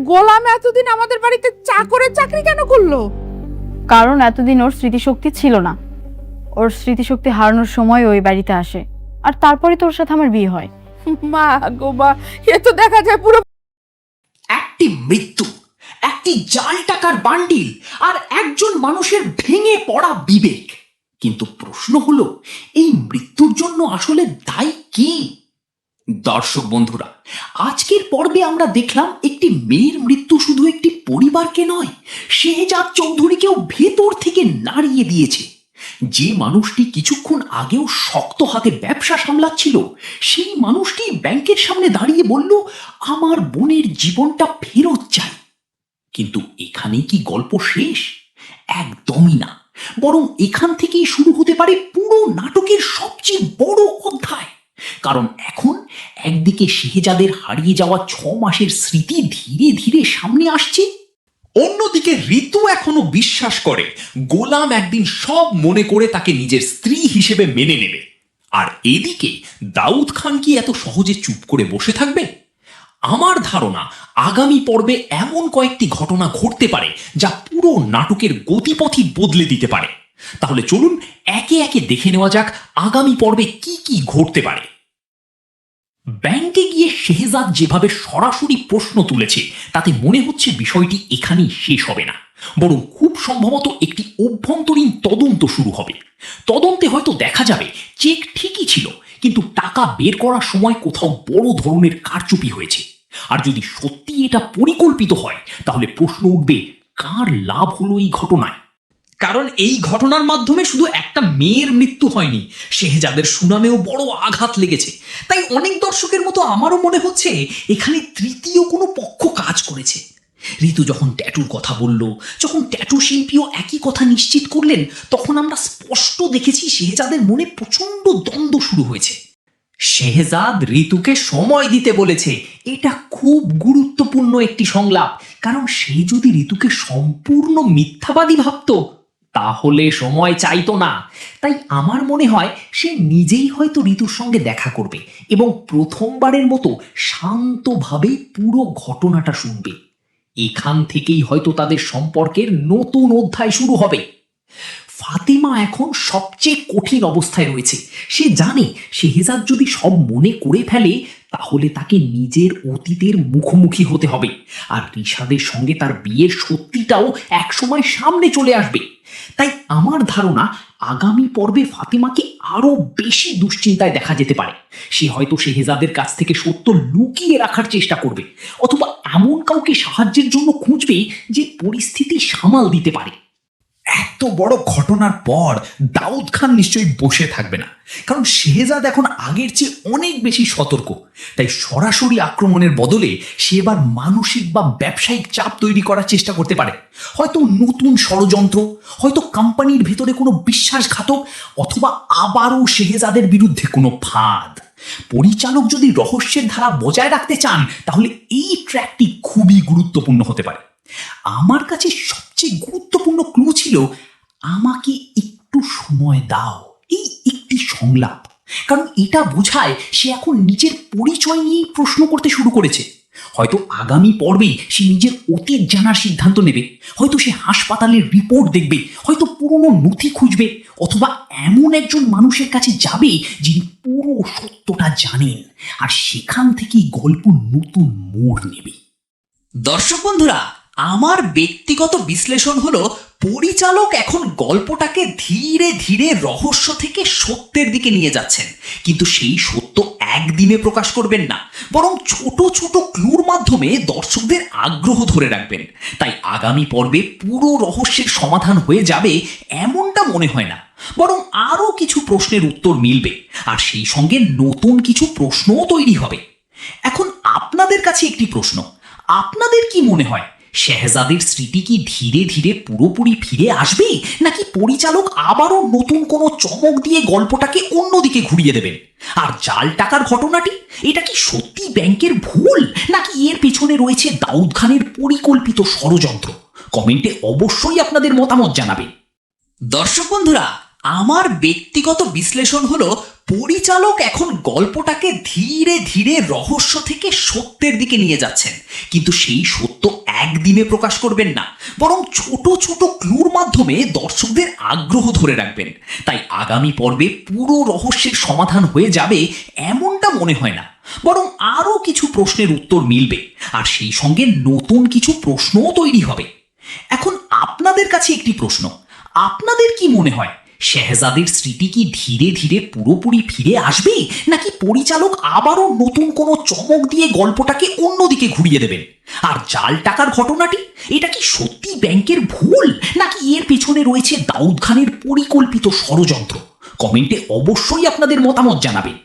গোলাম এতদিন আমাদের বাড়িতে চাকরের চাকরি কেন করলো? কারণ এতদিন ওর স্মৃতিশক্তি ছিল না। ওর স্মৃতিশক্তি হারানোর সময় ওই বাড়িতে আসে, আর তারপরে তো ওর সাথে আমার বিয়ে হয়। মা গো মা, এ তো দেখা যায় পুরো একটি মৃত্যু, একটি জাল টাকার বান্ডিল, আর একজন মানুষের ভেঙে পড়া বিবেক। কিন্তু প্রশ্ন হলো, এই মৃত্যুর জন্য আসলে দায়ী কে? দর্শক বন্ধুরা, আজকের পর্বে আমরা দেখলাম একটি মেয়ের মৃত্যু শুধু একটি পরিবারকে নয়, শেহজাদ চৌধুরীকেও ভেতর থেকে নাড়িয়ে দিয়েছে। যে মানুষটি কিছুক্ষণ আগেও শক্ত হাতে ব্যবসা সামলাচ্ছিল, সেই মানুষটি ব্যাংকের সামনে দাঁড়িয়ে বলল, আমার বোনের জীবনটা ফেরত চাই। কিন্তু এখানেই কি গল্প শেষ? একদমই না, বরং এখান থেকেই শুরু হতে পারে পুরো নাটকের সবচেয়ে বড় অধ্যায়। কারণ এখন একদিকে শেহজাদের হারিয়ে যাওয়া 6 মাসের স্মৃতি ধীরে ধীরে সামনে আসছে, অন্যদিকে ঋতু এখনো বিশ্বাস করে গোলাম একদিন সব মনে করে তাকে নিজের স্ত্রী হিসেবে মেনে নেবে। আর এদিকে দাউদ খান কি এত সহজে চুপ করে বসে থাকবে? আমার ধারণা আগামী পর্বে এমন কয়েকটি ঘটনা ঘটতে পারে যা পুরো নাটকের গতিপথই বদলে দিতে পারে। তাহলে চলুন একে একে দেখে নেওয়া যাক আগামী পর্বে কি কি ঘটতে পারে। ব্যাংকে গিয়ে শেহজাদ যেভাবে সরাসরি প্রশ্ন তুলেছে, তাতে মনে হচ্ছে বিষয়টি এখানেই শেষ হবে না, বরং খুব সম্ভবত একটি অভ্যন্তরীণ তদন্ত শুরু হবে। তদন্তে হয়তো দেখা যাবে চেক ঠিকই ছিল, কিন্তু টাকা বের করার সময় কোথাও বড় ধরনের কারচুপি হয়েছে। আর যদি সত্যি এটা পরিকল্পিত হয়, তাহলে প্রশ্ন উঠবে, কার লাভ হলো এই ঘটনায়? কারণ এই ঘটনার মাধ্যমে শুধু একটা মেয়ের মৃত্যু হয়নি, শেহজাদের সুনামেও বড় আঘাত লেগেছে। তাই অনেক দর্শকের মতো আমারও মনে হচ্ছে এখানে তৃতীয় কোনো পক্ষ কাজ করেছে। ঋতু যখন ট্যাটুর কথা বলল, যখন ট্যাটু শিল্পীও একই কথা নিশ্চিত করলেন, তখন আমরা স্পষ্ট দেখেছি শেহজাদের মনে প্রচন্ড দ্বন্দ্ব শুরু হয়েছে। শেহজাদ ঋতুকে সময় দিতে বলেছে। এটা খুব গুরুত্বপূর্ণ একটি সংলাপ, কারণ সে যদি ঋতুকে সম্পূর্ণ মিথ্যাবাদী ভাবত, তাহলে সময় চাইতো না। তাই আমার মনে হয় সে নিজেই হয়তো ঋতুর সঙ্গে দেখা করবে এবং প্রথমবারের মতো শান্তভাবে পুরো ঘটনাটা শুনবে। এখান থেকেই হয়তো তাদের সম্পর্কের নতুন অধ্যায় শুরু হবে। ফাতেমা এখন সবচেয়ে কঠিন অবস্থায় রয়েছে। সে জানে শেহজাদ যদি সব মনে করে ফেলে, তাহলে তাকে নিজের অতীতের মুখোমুখি হতে হবে, আর রিশাদের সঙ্গে তার বিয়ের সত্যিটাও একসময় সামনে চলে আসবে। তাই আমার ধারণা আগামী পর্বে ফাতেমাকে আরো বেশি দুশ্চিন্তায় দেখা যেতে পারে। সে হয়তো শেহজাদের কাছ থেকে সত্য লুকিয়ে রাখার চেষ্টা করবে, অথবা এমন কাউকে সাহায্যের জন্য খুঁজবে যে পরিস্থিতি সামাল দিতে পারে। এত বড় ঘটনার পর দাউদ খান নিশ্চয়ই বসে থাকবে না, কারণ শেহজাদ এখন আগের চেয়ে অনেক বেশি সতর্ক। তাই সরাসরি আক্রমণের বদলে সে এবার মানসিক বা ব্যবসায়িক চাপ তৈরি করার চেষ্টা করতে পারে। হয়তো নতুন ষড়যন্ত্র, হয়তো কোম্পানির ভেতরে কোনো বিশ্বাসঘাতক, অথবা আবারও শেহজাদের বিরুদ্ধে কোনো ফাঁদ। পরিচালক যদি রহস্যের ধারা বজায় রাখতে চান, তাহলে এই ট্র্যাকটি খুবই গুরুত্বপূর্ণ হতে পারে। আমার কাছে সবচেয়ে গুরুত্বপূর্ণ ক্লু ছিল, আমাকে একটু সময় দাও, এই একটি সংলাপ। কারণ এটা বোঝায় সে এখন নিজের পরিচয় নিয়েই প্রশ্ন করতে শুরু করেছে। হয়তো আগামী পর্বেই সে নিজের অতীত জানার সিদ্ধান্ত নেবে, হয়তো সে হাসপাতালের রিপোর্ট দেখবে, হয়তো পুরনো নথি খুঁজবে, অথবা এমন একজন মানুষের কাছে যাবে যিনি পুরো সত্যটা জানেন, আর সেখান থেকেই গল্প নতুন মোড় নেবে। দর্শক বন্ধুরা, আমার ব্যক্তিগত বিশ্লেষণ হলো, পরিচালক এখন গল্পটাকে ধীরে ধীরে রহস্য থেকে সত্যের দিকে নিয়ে যাচ্ছেন। কিন্তু সেই সত্য একদিনে প্রকাশ করবেন না, বরং ছোট ছোট ক্লুর মাধ্যমে দর্শকদের আগ্রহ ধরে রাখবেন। তাই আগামী পর্বে পুরো রহস্যের সমাধান হয়ে যাবে এমনটা মনে হয় না, বরং আরও কিছু প্রশ্নের উত্তর মিলবে, আর সেই সঙ্গে নতুন কিছু প্রশ্নও তৈরি হবে। এখন আপনাদের কাছে একটি প্রশ্ন, আপনাদের কি মনে হয় শেহজাদের স্মৃতি কি ধীরে ধীরে পুরোপুরি ফিরে আসবে, নাকি পরিচালক আবারও নতুন কোনো চমক দিয়ে গল্পটাকে অন্যদিকে ঘুরিয়ে দেবেন? আর জাল টাকার ঘটনাটি, এটা কি সত্যি ব্যাংকের ভুল, নাকি এর পেছনে রয়েছে দাউদ খানের পরিকল্পিত ষড়যন্ত্র? কমেন্টে অবশ্যই আপনাদের মতামত জানাবেন। দর্শক বন্ধুরা, আমার ব্যক্তিগত বিশ্লেষণ হলো, পরিচালক এখন গল্পটাকে ধীরে ধীরে রহস্য থেকে সত্যের দিকে নিয়ে যাচ্ছেন, কিন্তু সেই সত্য একদিনে প্রকাশ করবেন না, বরং ছোট ছোট ক্লুর মাধ্যমে দর্শকদের আগ্রহ ধরে রাখবেন। তাই আগামী পর্বে পুরো রহস্যের সমাধান হয়ে যাবে এমনটা মনে হয় না, বরং আরও কিছু প্রশ্নের উত্তর মিলবে, আর সেই সঙ্গে নতুন কিছু প্রশ্নও তৈরি হবে। এখন আপনাদের কাছে একটি প্রশ্ন, আপনাদের কি মনে হয় শেহজাদের স্মৃতি কি ধীরে ধীরে পুরোপুরি ফিরে আসবে, নাকি পরিচালক আবারও নতুন কোনো চমক দিয়ে গল্পটাকে অন্যদিকে ঘুরিয়ে দেবেন? আর জাল টাকার ঘটনাটি, এটা কি সত্যি ব্যাংকের ভুল, নাকি এর পেছনে রয়েছে দাউদ খানের পরিকল্পিত ষড়যন্ত্র? কমেন্টে অবশ্যই আপনাদের মতামত জানাবেন।